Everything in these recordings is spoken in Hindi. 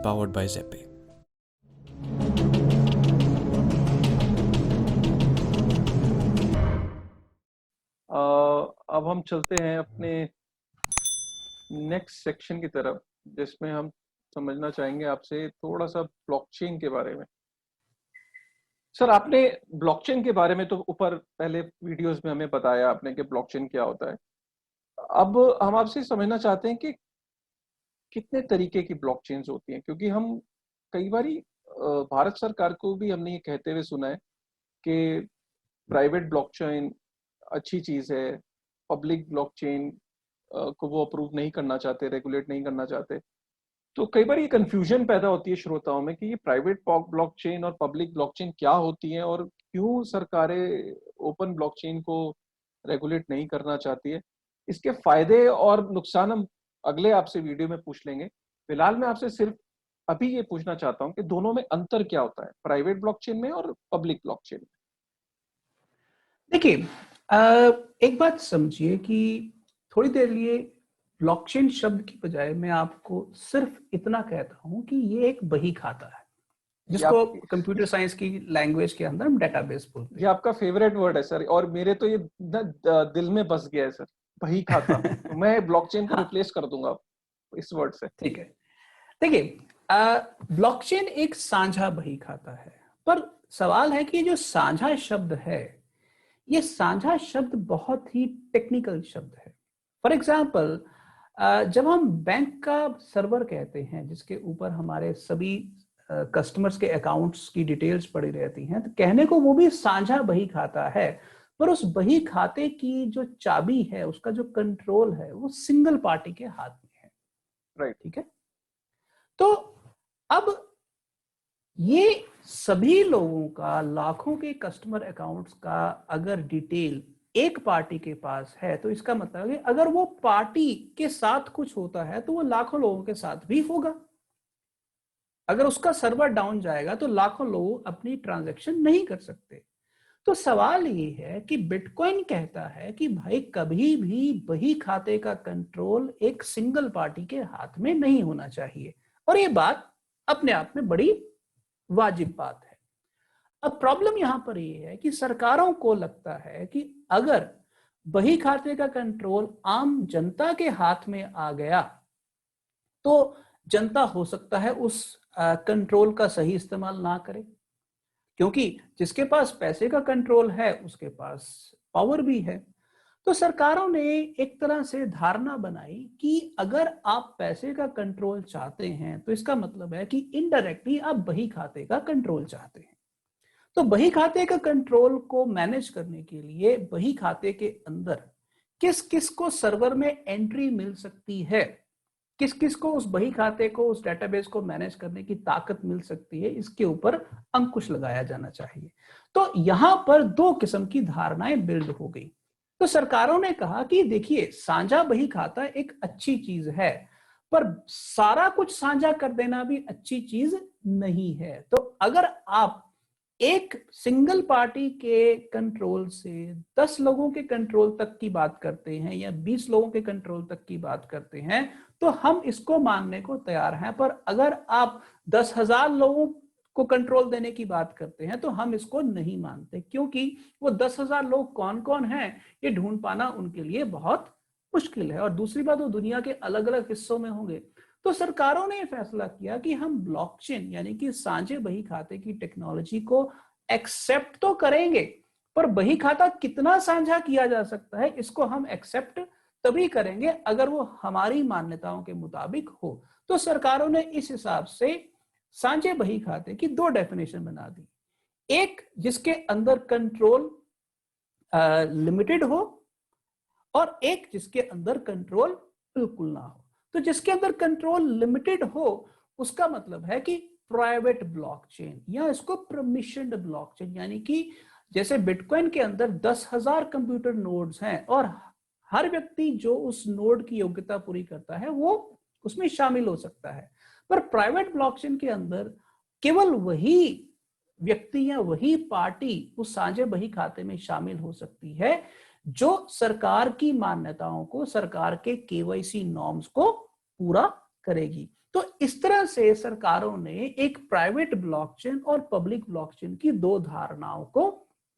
powered by Zeppe. अब हम चलते हैं अपने नेक्स्ट सेक्शन की तरफ, जिसमें हम समझना चाहेंगे आपसे थोड़ा सा ब्लॉकचेन के बारे में। सर, आपने ब्लॉकचेन के बारे में तो ऊपर पहले वीडियोस में हमें बताया आपने कि ब्लॉकचेन क्या होता है। अब हम आपसे समझना चाहते हैं कि कितने तरीके की ब्लॉकचेन्स होती हैं, क्योंकि हम कई बारी भारत सरकार को भी हमने ये कहते हुए सुना है कि प्राइवेट ब्लॉकचेन अच्छी चीज है, पब्लिक ब्लॉकचेन को वो अप्रूव नहीं करना चाहते, रेगुलेट नहीं करना चाहते। तो कई बार ये कंफ्यूजन पैदा होती है श्रोताओं में कि ये प्राइवेट ब्लॉकचेन और पब्लिक ब्लॉकचेन क्या होती हैं और क्यों सरकारें ओपन ब्लॉकचेन को रेगुलेट नहीं करना चाहती है। इसके फायदे और नुकसान हम अगले आपसे वीडियो में पूछ लेंगे। फिलहाल मैं आपसे सिर्फ अभी ये पूछना चाहता हूँ कि दोनों में अंतर क्या होता है, प्राइवेट ब्लॉकचेन में और पब्लिक ब्लॉकचेन में। देखिए, एक बात समझिए कि थोड़ी देर लिए ब्लॉकचेन शब्द की बजाय मैं आपको सिर्फ इतना कहता हूं कि ये एक बही खाता है, जिसको कंप्यूटर साइंस की लैंग्वेज के अंदर हम डेटाबेस बोलते हैं। ये आपका फेवरेट वर्ड है सर, और मेरे तो ये दिल में बस गया है सर, बही खाता। तो मैं ब्लॉकचेन को रिप्लेस कर दूंगा इस वर्ड से। ठीक है। देखिए, ब्लॉकचेन एक साझा बही खाता है, पर सवाल है कि ये जो साझा शब्द है, ये साझा शब्द बहुत ही टेक्निकल शब्द है। फॉर एग्जाम्पल, जब हम बैंक का सर्वर कहते हैं, जिसके ऊपर हमारे सभी कस्टमर्स के अकाउंट्स की डिटेल्स पड़ी रहती हैं, तो कहने को वो भी साझा बही खाता है, पर उस बही खाते की जो चाबी है, उसका जो कंट्रोल है, वो सिंगल पार्टी के हाथ में है। राइट। ठीक है। तो अब ये सभी लोगों का, लाखों के कस्टमर अकाउंट्स का अगर डिटेल एक पार्टी के पास है, तो इसका मतलब है अगर वो पार्टी के साथ कुछ होता है तो वो लाखों लोगों के साथ भी होगा। अगर उसका सर्वर डाउन जाएगा तो लाखों लोग अपनी ट्रांजैक्शन नहीं कर सकते। तो सवाल ये है कि बिटकॉइन कहता है कि भाई कभी भी बही खाते का कंट्रोल एक सिंगल पार्टी के हाथ में नहीं होना चाहिए, और ये बात अपने आप में बड़ी वाजिब बात है। अब प्रॉब्लम यहां पर यह है कि सरकारों को लगता है कि अगर बही खाते का कंट्रोल आम जनता के हाथ में आ गया तो जनता हो सकता है उस कंट्रोल का सही इस्तेमाल ना करे, क्योंकि जिसके पास पैसे का कंट्रोल है उसके पास पावर भी है। तो सरकारों ने एक तरह से धारणा बनाई कि अगर आप पैसे का कंट्रोल चाहते हैं तो इसका मतलब है कि इनडायरेक्टली आप बही खाते का कंट्रोल चाहते हैं। तो बही खाते का कंट्रोल को मैनेज करने के लिए बही खाते के अंदर किस किस को सर्वर में एंट्री मिल सकती है, किस किस को उस बही खाते को, उस डेटाबेस को मैनेज करने की ताकत मिल सकती है, इसके ऊपर अंकुश लगाया जाना चाहिए। तो यहां पर दो किस्म की धारणाएं बिल्ड हो गई। तो सरकारों ने कहा कि देखिए, साझा बही खाता एक अच्छी चीज है, पर सारा कुछ साझा कर देना भी अच्छी चीज नहीं है। तो अगर आप एक सिंगल पार्टी के कंट्रोल से 10 लोगों के कंट्रोल तक की बात करते हैं या 20 लोगों के कंट्रोल तक की बात करते हैं, तो हम इसको मानने को तैयार हैं। पर अगर आप 10,000 लोगों को कंट्रोल देने की बात करते हैं तो हम इसको नहीं मानते, क्योंकि वो 10,000 लोग कौन कौन हैं ये ढूंढ पाना उनके लिए बहुत मुश्किल है, और दूसरी बात वो दुनिया के अलग अलग हिस्सों में होंगे। तो सरकारों ने फैसला किया कि हम ब्लॉकचेन यानी कि साझे बही खाते की टेक्नोलॉजी को एक्सेप्ट तो करेंगे, पर बही खाता कितना साझा किया जा सकता है इसको हम एक्सेप्ट तभी करेंगे अगर वो हमारी मान्यताओं के मुताबिक हो। तो सरकारों ने इस हिसाब से साझे बही खाते की दो डेफिनेशन बना दी, एक जिसके अंदर कंट्रोल लिमिटेड हो और एक जिसके अंदर कंट्रोल बिल्कुल ना हो। तो जिसके अंदर कंट्रोल लिमिटेड हो उसका मतलब है कि प्राइवेट ब्लॉकचेन, या इसको परमिशन्ड ब्लॉकचेन, यानी कि जैसे बिटकॉइन के अंदर 10,000 कंप्यूटर नोड्स हैं और हर व्यक्ति जो उस नोड की योग्यता पूरी करता है वो उसमें शामिल हो सकता है। पर प्राइवेट ब्लॉकचेन के अंदर केवल वही व्यक्ति या वही पार्टी उस साझे बही खाते में शामिल हो सकती है जो सरकार की मान्यताओं को, सरकार के केवाईसी नॉर्म्स को पूरा करेगी। तो इस तरह से सरकारों ने एक प्राइवेट ब्लॉकचेन और पब्लिक ब्लॉकचेन की दो धारणाओं को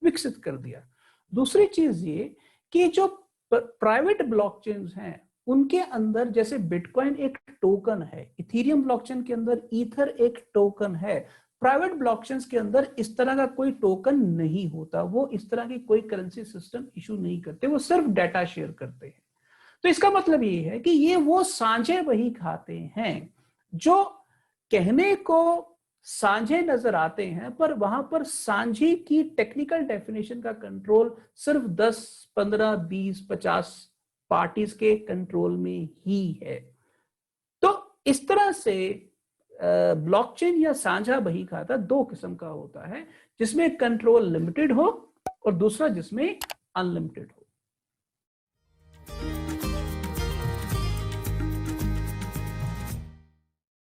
विकसित कर दिया। दूसरी चीज ये कि जो प्राइवेट ब्लॉकचेन्स हैं उनके अंदर जैसे बिटकॉइन एक टोकन है, इथेरियम ब्लॉकचेन के अंदर ईथर एक टोकन है, प्राइवेट ब्लॉकचेन्स के अंदर इस तरह का कोई टोकन नहीं होता, वो इस तरह की कोई करेंसी सिस्टम इशू नहीं करते, वो सिर्फ डाटा शेयर करते हैं। तो इसका मतलब ये है कि ये वो साझे वही खाते हैं जो कहने को साझे नजर आते हैं, पर वहां पर साझे की टेक्निकल डेफिनेशन का कंट्रोल सिर्फ 10, 15, 20, 50 पार्टीज के कंट्रोल में ही है। तो इस तरह से ब्लॉकचेन या साझा बही खाता दो किस्म का होता है, जिसमें कंट्रोल लिमिटेड हो और दूसरा जिसमें अनलिमिटेड हो।